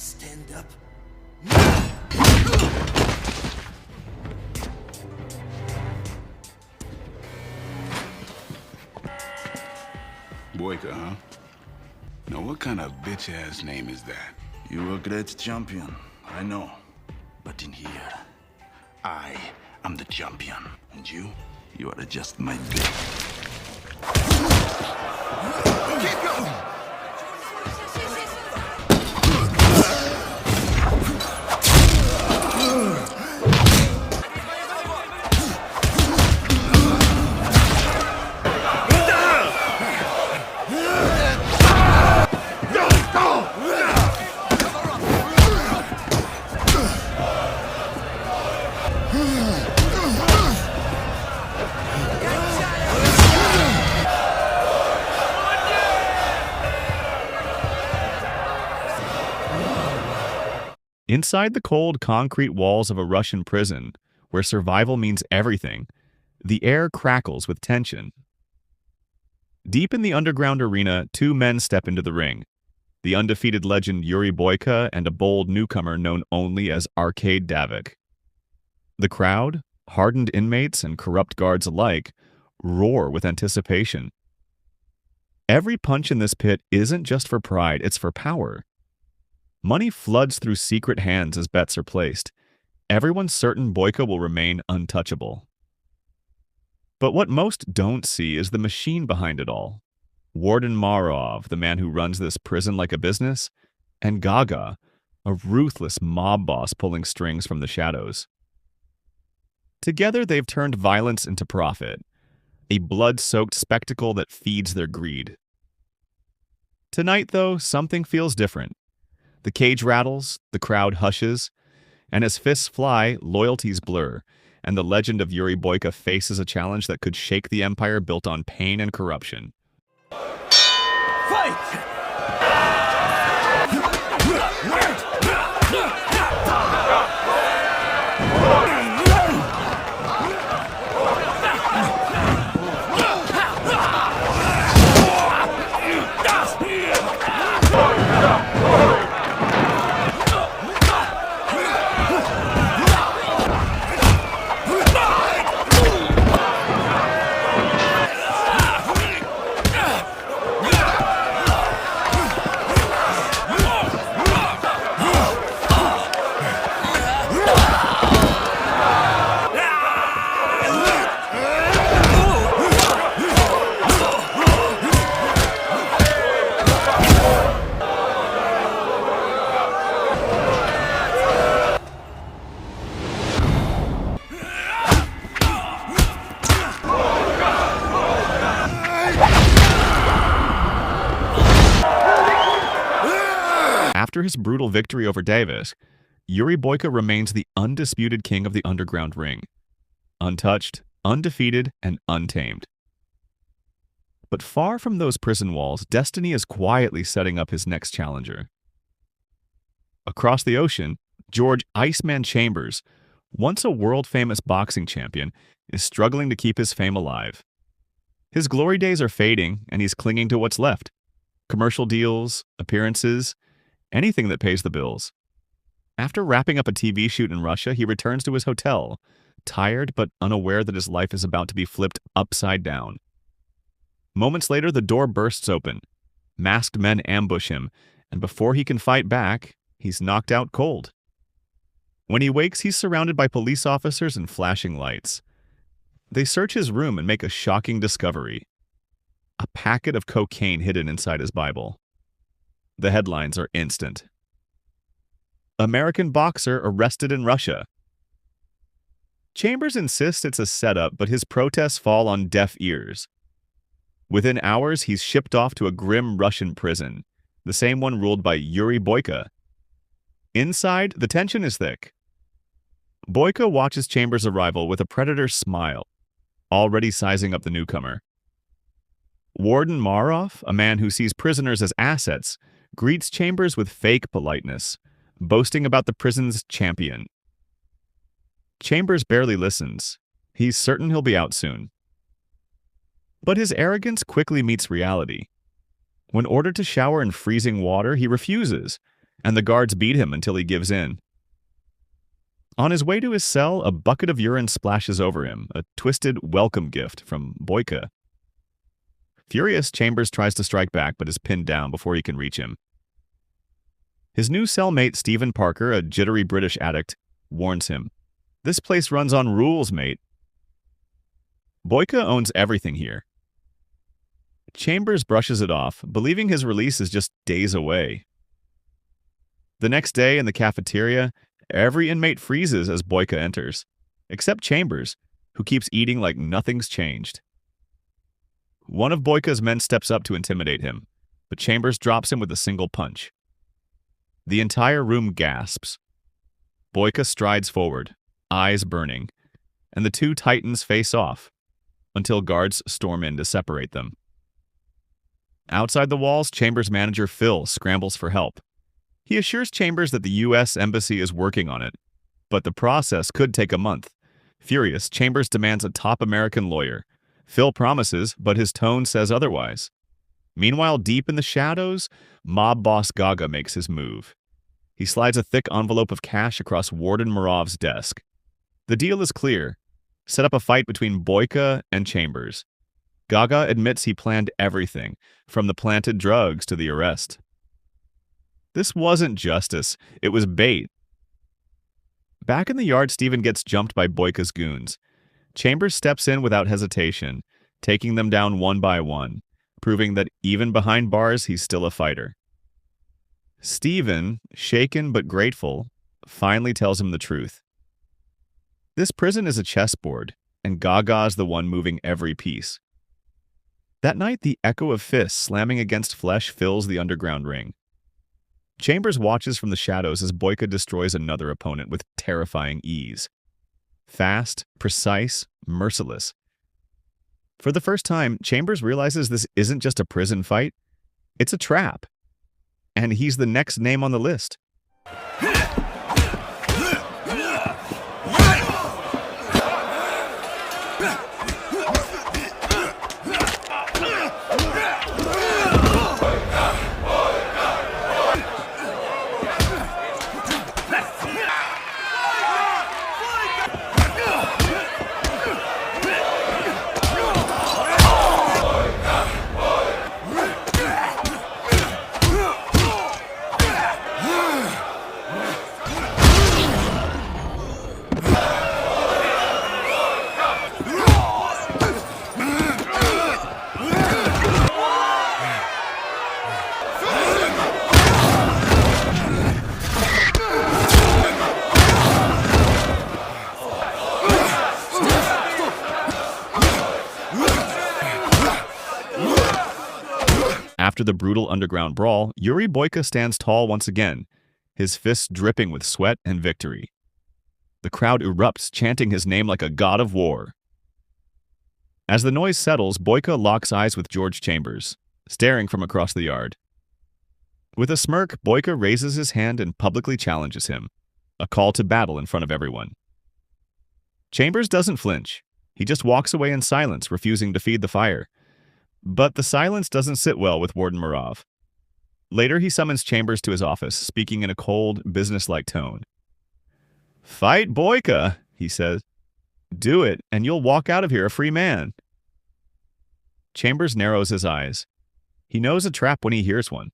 stand up? Boyka, huh? Now what kind of bitch-ass name is that? You a great champion, I know. But in here, I am the champion. And you are just my bitch. Keep going! Inside the cold concrete walls of a Russian prison, where survival means everything, the air crackles with tension. Deep in the underground arena, two men step into the ring. The undefeated legend Yuri Boyka and a bold newcomer known only as Arcade Davik. The crowd, hardened inmates and corrupt guards alike, roar with anticipation. Every punch in this pit isn't just for pride, it's for power. Money floods through secret hands as bets are placed. Everyone's certain Boyka will remain untouchable. But what most don't see is the machine behind it all. Warden Marov, the man who runs this prison like a business, and Gaga, a ruthless mob boss pulling strings from the shadows. Together they've turned violence into profit, a blood-soaked spectacle that feeds their greed. Tonight, though, something feels different. The cage rattles, the crowd hushes, and as fists fly, loyalties blur, and the legend of Yuri Boyka faces a challenge that could shake the empire built on pain and corruption. Fight! After his brutal victory over Davis, Yuri Boyka remains the undisputed king of the underground ring. Untouched, undefeated, and untamed. But far from those prison walls, destiny is quietly setting up his next challenger. Across the ocean, George Iceman Chambers, once a world-famous boxing champion, is struggling to keep his fame alive. His glory days are fading, and he's clinging to what's left. Commercial deals, appearances, anything that pays the bills. After wrapping up a TV shoot in Russia, he returns to his hotel, tired but unaware that his life is about to be flipped upside down. Moments later, the door bursts open. Masked men ambush him, and before he can fight back, he's knocked out cold. When he wakes, he's surrounded by police officers and flashing lights. They search his room and make a shocking discovery: a packet of cocaine hidden inside his Bible. The headlines are instant. American boxer arrested in Russia. Chambers insists it's a setup, but his protests fall on deaf ears. Within hours, he's shipped off to a grim Russian prison, the same one ruled by Yuri Boyka. Inside, the tension is thick. Boyka watches Chambers' arrival with a predator's smile, already sizing up the newcomer. Warden Marov, a man who sees prisoners as assets, greets Chambers with fake politeness, boasting about the prison's champion. Chambers barely listens. He's certain he'll be out soon. But his arrogance quickly meets reality. When ordered to shower in freezing water, he refuses, and the guards beat him until he gives in. On his way to his cell, a bucket of urine splashes over him, a twisted welcome gift from Boyka. Furious, Chambers tries to strike back but is pinned down before he can reach him. His new cellmate, Stephen Parker, a jittery British addict, warns him, "This place runs on rules, mate." Boyka owns everything here. Chambers brushes it off, believing his release is just days away. The next day in the cafeteria, every inmate freezes as Boyka enters, except Chambers, who keeps eating like nothing's changed. One of Boyka's men steps up to intimidate him, but Chambers drops him with a single punch. The entire room gasps. Boyka strides forward, eyes burning, and the two titans face off, until guards storm in to separate them. Outside the walls, Chambers' manager Phil scrambles for help. He assures Chambers that the U.S. Embassy is working on it, but the process could take a month. Furious, Chambers demands a top American lawyer. Phil promises, but his tone says otherwise. Meanwhile, deep in the shadows, mob boss Gaga makes his move. He slides a thick envelope of cash across Warden Murav's desk. The deal is clear. Set up a fight between Boyka and Chambers. Gaga admits he planned everything, from the planted drugs to the arrest. This wasn't justice, it was bait. Back in the yard, Stephen gets jumped by Boyka's goons. Chambers steps in without hesitation, taking them down one by one, proving that even behind bars, he's still a fighter. Stephen, shaken but grateful, finally tells him the truth. This prison is a chessboard, and Gaga's the one moving every piece. That night, the echo of fists slamming against flesh fills the underground ring. Chambers watches from the shadows as Boyka destroys another opponent with terrifying ease. Fast, precise, merciless. For the first time, Chambers realizes this isn't just a prison fight, it's a trap. And he's the next name on the list. After the brutal underground brawl, Yuri Boyka stands tall once again, his fists dripping with sweat and victory. The crowd erupts, chanting his name like a god of war. As the noise settles, Boyka locks eyes with George Chambers, staring from across the yard. With a smirk, Boyka raises his hand and publicly challenges him, a call to battle in front of everyone. Chambers doesn't flinch. He just walks away in silence, refusing to feed the fire. But the silence doesn't sit well with Warden Murav. Later, he summons Chambers to his office, speaking in a cold, businesslike tone. "Fight Boyka," he says. "Do it, and you'll walk out of here a free man." Chambers narrows his eyes. He knows a trap when he hears one.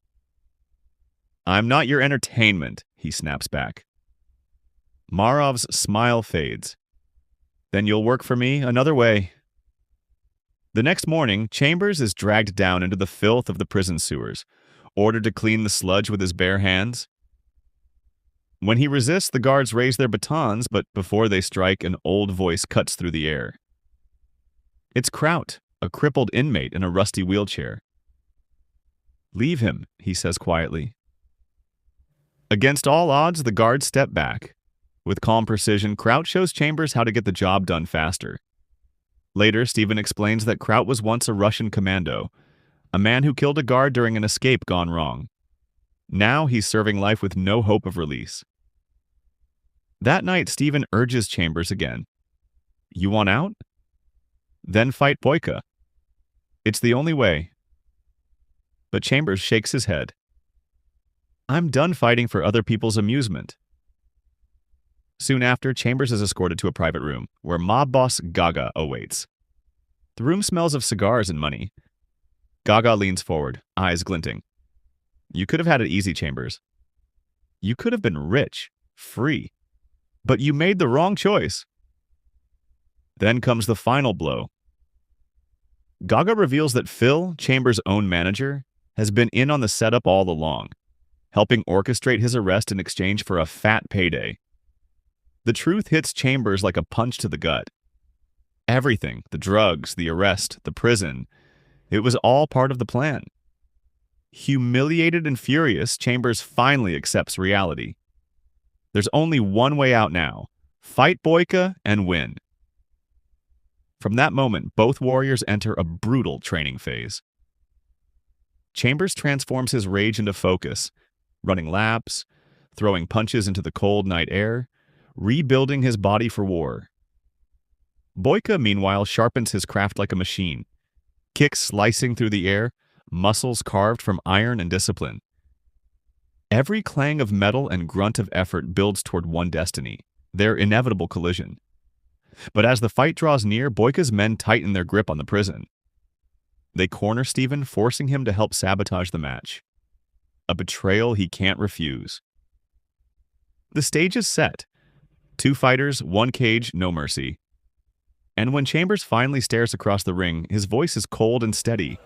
"I'm not your entertainment," he snaps back. Marav's smile fades. "Then you'll work for me another way." The next morning, Chambers is dragged down into the filth of the prison sewers, ordered to clean the sludge with his bare hands. When he resists, the guards raise their batons, but before they strike, an old voice cuts through the air. It's Kraut, a crippled inmate in a rusty wheelchair. "Leave him," he says quietly. Against all odds, the guards step back. With calm precision, Kraut shows Chambers how to get the job done faster. Later, Stephen explains that Kraut was once a Russian commando, a man who killed a guard during an escape gone wrong. Now he's serving life with no hope of release. That night, Stephen urges Chambers again. "You want out? Then fight Boyka. It's the only way." But Chambers shakes his head. I'm done fighting for other people's amusement. Soon after, Chambers is escorted to a private room, where mob boss Gaga awaits. The room smells of cigars and money. Gaga leans forward, eyes glinting. You could have had it easy, Chambers. You could have been rich, free. But you made the wrong choice. Then comes the final blow. Gaga reveals that Phil, Chambers' own manager, has been in on the setup all along, helping orchestrate his arrest in exchange for a fat payday. The truth hits Chambers like a punch to the gut. Everything, the drugs, the arrest, the prison, it was all part of the plan. Humiliated and furious, Chambers finally accepts reality. There's only one way out now: fight Boyka and win. From that moment, both warriors enter a brutal training phase. Chambers transforms his rage into focus, running laps, throwing punches into the cold night air, rebuilding his body for war. Boyka, meanwhile, sharpens his craft like a machine, kicks slicing through the air, muscles carved from iron and discipline. Every clang of metal and grunt of effort builds toward one destiny, their inevitable collision. But as the fight draws near, Boyka's men tighten their grip on the prison. They corner Steven, forcing him to help sabotage the match. A betrayal he can't refuse. The stage is set. 2 fighters, 1 cage, no mercy. And when Chambers finally stares across the ring, his voice is cold and steady.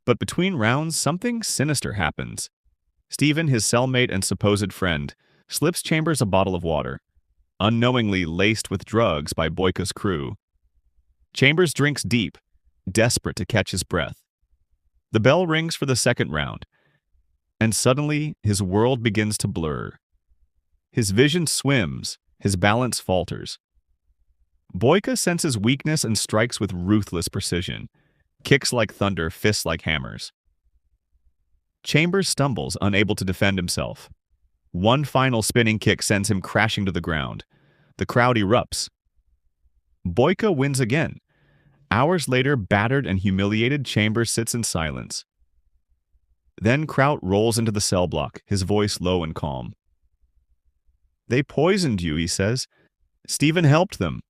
But between rounds, something sinister happens. Steven, his cellmate and supposed friend, slips Chambers a bottle of water, unknowingly laced with drugs by Boyka's crew. Chambers drinks deep, desperate to catch his breath. The bell rings for the second round, and suddenly his world begins to blur. His vision swims, his balance falters. Boyka senses weakness and strikes with ruthless precision. Kicks like thunder, fists like hammers. Chambers stumbles, unable to defend himself. One final spinning kick sends him crashing to the ground. The crowd erupts. Boyka wins again. Hours later, battered and humiliated, Chambers sits in silence. Then Kraut rolls into the cell block, his voice low and calm. "They poisoned you," he says. "Steven helped them."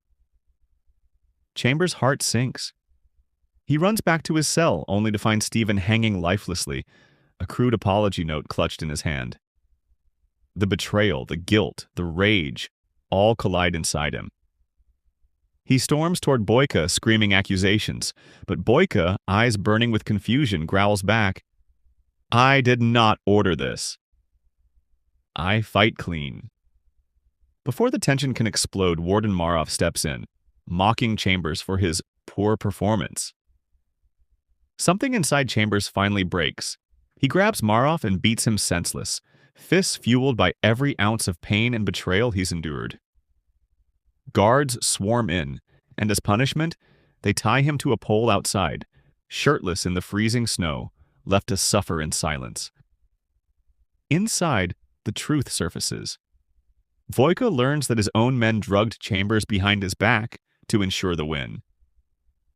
Chambers' heart sinks. He runs back to his cell, only to find Steven hanging lifelessly, a crude apology note clutched in his hand. The betrayal, the guilt, the rage, all collide inside him. He storms toward Boyka, screaming accusations, but Boyka, eyes burning with confusion, growls back, "I did not order this. I fight clean." Before the tension can explode, Warden Marov steps in, mocking Chambers for his poor performance. Something inside Chambers finally breaks. He grabs Marov and beats him senseless, fists fueled by every ounce of pain and betrayal he's endured. Guards swarm in, and as punishment, they tie him to a pole outside, shirtless in the freezing snow, left to suffer in silence. Inside, the truth surfaces. Boyka learns that his own men drugged Chambers behind his back to ensure the win.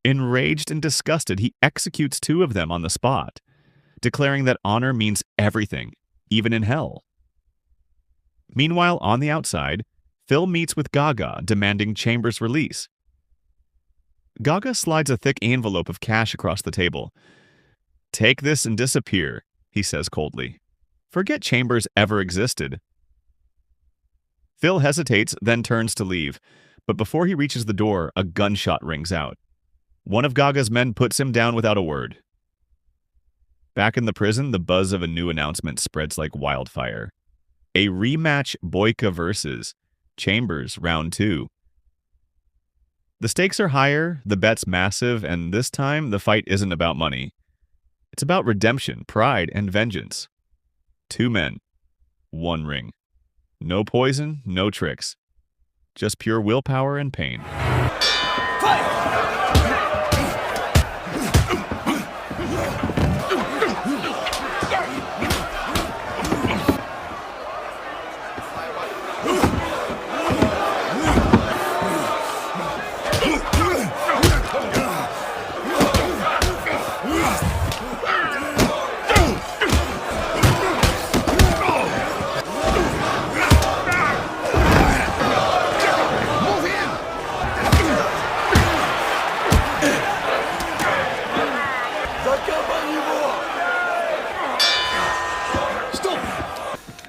Enraged and disgusted, he executes 2 of them on the spot, declaring that honor means everything, even in hell. Meanwhile, on the outside, Phil meets with Gaga, demanding Chambers' release. Gaga slides a thick envelope of cash across the table. "Take this and disappear," he says coldly. "Forget Chambers ever existed." Phil hesitates, then turns to leave, but before he reaches the door, a gunshot rings out. One of Gaga's men puts him down without a word. Back in the prison, the buzz of a new announcement spreads like wildfire. A rematch Boyka versus Chambers, round 2. The stakes are higher, the bet's massive, and this time the fight isn't about money. It's about redemption, pride, and vengeance. 2 men, 1 ring. No poison, no tricks. Just pure willpower and pain.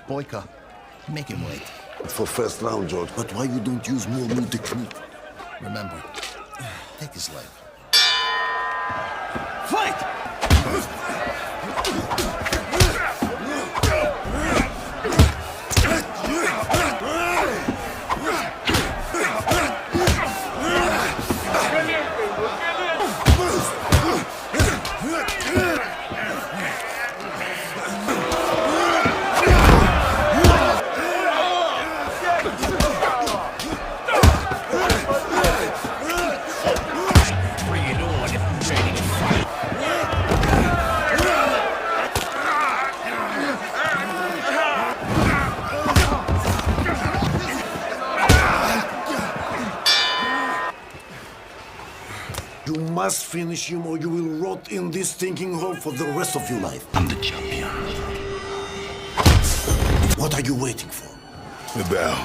Boyka, make him wait. It's for first round, George, but why you don't use more new technique? Remember, take his leg. Fight! You must finish him or you will rot in this stinking hole for the rest of your life. I'm the champion. What are you waiting for? The bell.